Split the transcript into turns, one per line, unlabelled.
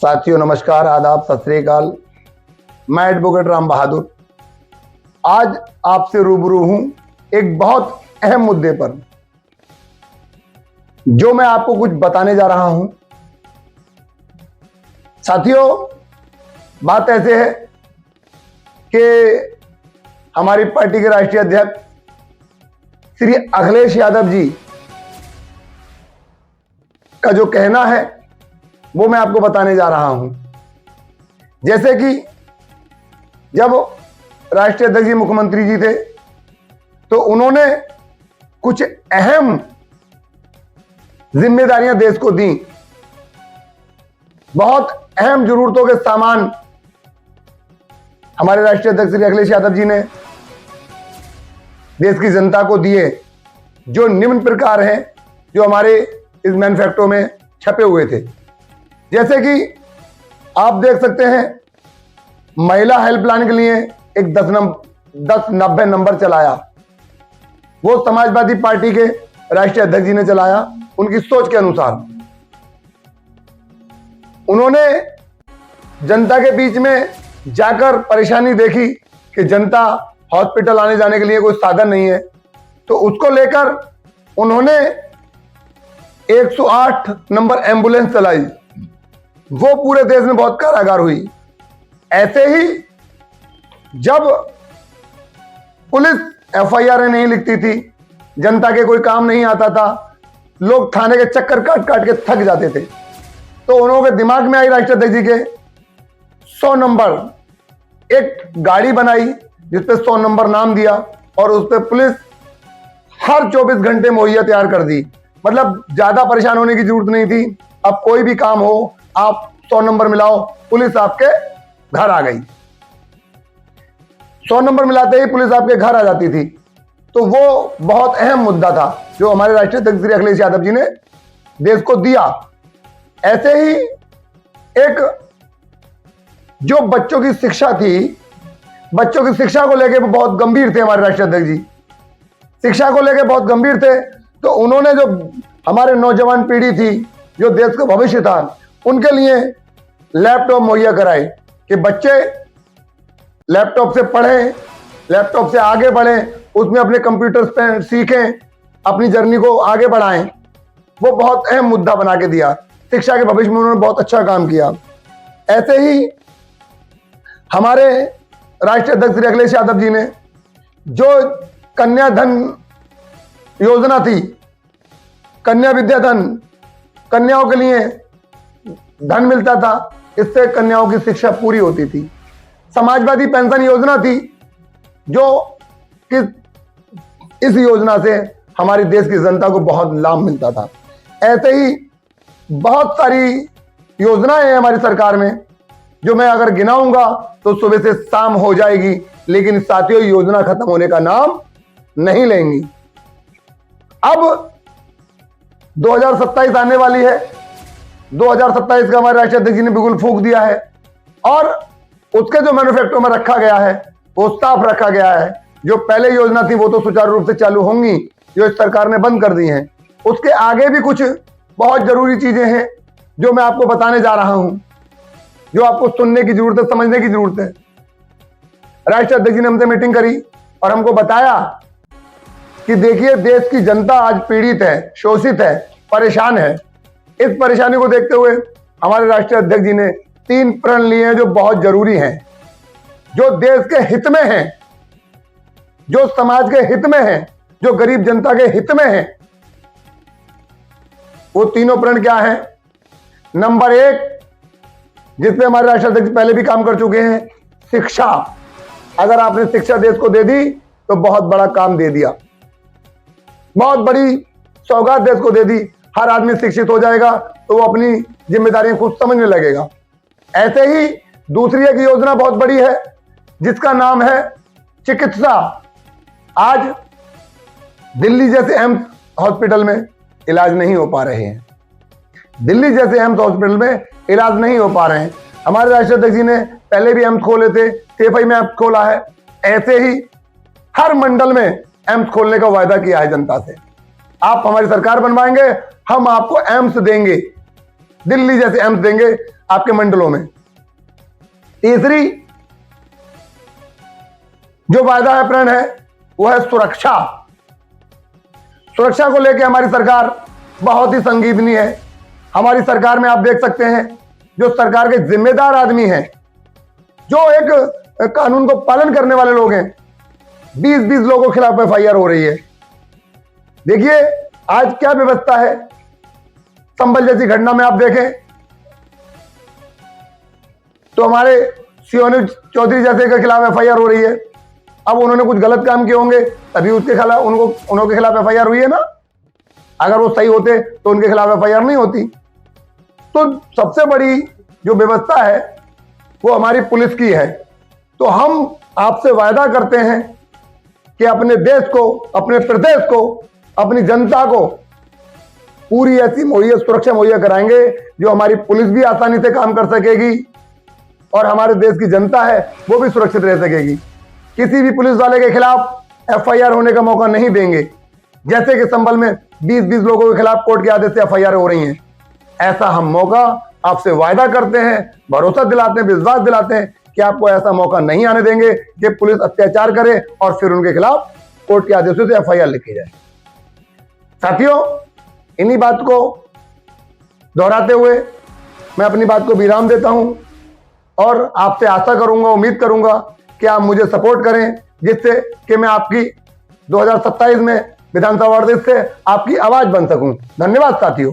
साथियों नमस्कार, आदाब, सत श्री अकाल। मैं एडवोकेट राम बहादुर आज आपसे रूबरू हूं एक बहुत अहम मुद्दे पर, जो मैं आपको कुछ बताने जा रहा हूं। साथियों, बात ऐसे है कि हमारी पार्टी के राष्ट्रीय अध्यक्ष श्री अखिलेश यादव जी का जो कहना है वो मैं आपको बताने जा रहा हूं। जैसे कि जब राष्ट्रीय अध्यक्ष जी मुख्यमंत्री जी थे तो उन्होंने कुछ अहम जिम्मेदारियां देश को दी। बहुत अहम जरूरतों के सामान हमारे राष्ट्रीय अध्यक्ष श्री अखिलेश यादव जी ने देश की जनता को दिए, जो निम्न प्रकार हैं, जो हमारे इस मैनिफेस्टो में छपे हुए थे। जैसे कि आप देख सकते हैं, महिला हेल्पलाइन के लिए एक 1090 नंबर चलाया। वो समाजवादी पार्टी के राष्ट्रीय अध्यक्ष जी ने चलाया। उनकी सोच के अनुसार उन्होंने जनता के बीच में जाकर परेशानी देखी कि जनता हॉस्पिटल आने जाने के लिए कोई साधन नहीं है, तो उसको लेकर उन्होंने 108 नंबर एम्बुलेंस चलाई। वो पूरे देश में बहुत कारागार हुई। ऐसे ही जब पुलिस एफआईआर नहीं लिखती थी, जनता के कोई काम नहीं आता था, लोग थाने के चक्कर काट काट के थक जाते थे, तो उन्होंने दिमाग में आई राष्ट्रीय अध्यक्ष जी के 100 नंबर एक गाड़ी बनाई जिसपे 100 नंबर नाम दिया और उस पर पुलिस हर 24 घंटे मुहैया तैयार कर दी। मतलब ज्यादा परेशान होने की जरूरत नहीं थी। अब कोई भी काम हो, आप 100 नंबर मिलाओ, पुलिस आपके घर आ गई। 100 नंबर मिलाते ही पुलिस आपके घर आ जाती थी। तो वो बहुत अहम मुद्दा था जो हमारे राष्ट्रीय अध्यक्ष श्री अखिलेश यादव जी ने देश को दिया। ऐसे ही एक जो बच्चों की शिक्षा थी, बच्चों की शिक्षा को लेकर बहुत गंभीर थे हमारे राष्ट्रीय अध्यक्ष जी। शिक्षा को लेकर बहुत गंभीर थे, तो उन्होंने जो हमारे नौजवान पीढ़ी थी, जो देश का भविष्य था, उनके लिए लैपटॉप मुहैया कराए कि बच्चे लैपटॉप से पढ़ें, लैपटॉप से आगे बढ़ें, उसमें अपने कंप्यूटर्स पे सीखें, अपनी जर्नी को आगे बढ़ाएं। वो बहुत अहम मुद्दा बना के दिया। शिक्षा के भविष्य में उन्होंने बहुत अच्छा काम किया। ऐसे ही हमारे राष्ट्रीय अध्यक्ष श्री अखिलेश यादव जी ने जो कन्या धन योजना थी, कन्या विद्या धन, कन्याओं के लिए धन मिलता था, इससे कन्याओं की शिक्षा पूरी होती थी। समाजवादी पेंशन योजना थी, जो कि इस योजना से हमारी देश की जनता को बहुत लाभ मिलता था। ऐसे ही बहुत सारी योजनाएं हैं हमारी सरकार में, जो मैं अगर गिनाऊंगा तो सुबह से शाम हो जाएगी, लेकिन साथियों योजना खत्म होने का नाम नहीं लेंगी। अब 2027 आने वाली है। 2027 का हमारे राष्ट्रीय अध्यक्ष जी ने बिल्कुल फूंक दिया है, और उसके जो मैनिफेस्टो में रखा गया है वो साफ रखा गया है। जो पहले योजना थी वो तो सुचारू रूप से चालू होंगी, जो इस सरकार ने बंद कर दी हैं। उसके आगे भी कुछ बहुत जरूरी चीजें हैं जो मैं आपको बताने जा रहा हूं, जो आपको सुनने की जरूरत है, समझने की जरूरत है। राष्ट्रीय अध्यक्ष जी ने हमसे मीटिंग करी और हमको बताया कि देखिए, देश की जनता आज पीड़ित है, शोषित है, परेशान है। इस परेशानी को देखते हुए हमारे राष्ट्रीय अध्यक्ष जी ने 3 प्रण लिए हैं जो बहुत जरूरी हैं, जो देश के हित में हैं, जो समाज के हित में हैं, जो गरीब जनता के हित में हैं। वो तीनों प्रण क्या हैं? नंबर 1, जिसपे हमारे राष्ट्रीय अध्यक्ष पहले भी काम कर चुके हैं, शिक्षा। अगर आपने शिक्षा देश को दे दी तो बहुत बड़ा काम दे दिया, बहुत बड़ी सौगात देश को दे दी। हर आदमी शिक्षित हो जाएगा तो वो अपनी जिम्मेदारियां खुद समझने लगेगा। ऐसे ही दूसरी एक योजना बहुत बड़ी है जिसका नाम है चिकित्सा। आज दिल्ली जैसे एम्स हॉस्पिटल में इलाज नहीं हो पा रहे हैं। दिल्ली जैसे एम्स हॉस्पिटल में इलाज नहीं हो पा रहे हैं। हमारे राष्ट्रीय अध्यक्ष जी ने पहले भी एम्स खोले थे, सेफई में एम्स खोला है। ऐसे ही हर मंडल में एम्स खोलने का वायदा किया है जनता से। आप हमारी सरकार बनवाएंगे, हम आपको एम्स देंगे, दिल्ली जैसे एम्स देंगे। आपके मंडलों में। तीसरी जो वायदा है प्रण है वो है सुरक्षा। सुरक्षा को लेकर हमारी सरकार बहुत ही संजीदनी है। हमारी सरकार में आप देख सकते हैं जो सरकार के जिम्मेदार आदमी हैं, जो एक कानून को पालन करने वाले लोग हैं, 20-20 लोगों के खिलाफ एफआईआर हो रही है। देखिए आज क्या व्यवस्था है। संभल जैसी घटना में आप देखें तो हमारे सियोनी चौधरी जैसे के खिलाफ एफआईआर हो रही है। अब उन्होंने कुछ गलत काम किए होंगे तभी उसके खिलाफ उनके खिलाफ एफआईआर हुई है ना। अगर वो सही होते तो उनके खिलाफ एफआईआर नहीं होती। तो सबसे बड़ी जो व्यवस्था है वो हमारी पुलिस की है। तो हम आपसे वायदा करते हैं कि अपने देश को, अपने प्रदेश को, अपनी जनता को पूरी ऐसी सुरक्षा मुहैया कराएंगे जो हमारी पुलिस भी आसानी से काम कर सकेगी और हमारे देश की जनता है वो भी सुरक्षित रह सकेगी। किसी भी पुलिस वाले के खिलाफ एफआईआर होने का मौका नहीं देंगे। जैसे कि संभल में 20-20 लोगों के खिलाफ कोर्ट के आदेश से एफआईआर हो रही हैं, ऐसा हम मौका आपसे वायदा करते हैं, भरोसा दिलाते हैं, विश्वास दिलाते हैं कि आपको ऐसा मौका नहीं आने देंगे कि पुलिस अत्याचार करे और फिर उनके खिलाफ कोर्ट के आदेशों से एफआईआर लिखी जाए। साथियों, इन्हीं बात को दोहराते हुए मैं अपनी बात को विराम देता हूं और आपसे आशा करूंगा, उम्मीद करूंगा कि आप मुझे सपोर्ट करें, जिससे कि मैं आपकी 2027 में विधानसभा से आपकी आवाज बन सकूं। धन्यवाद साथियों।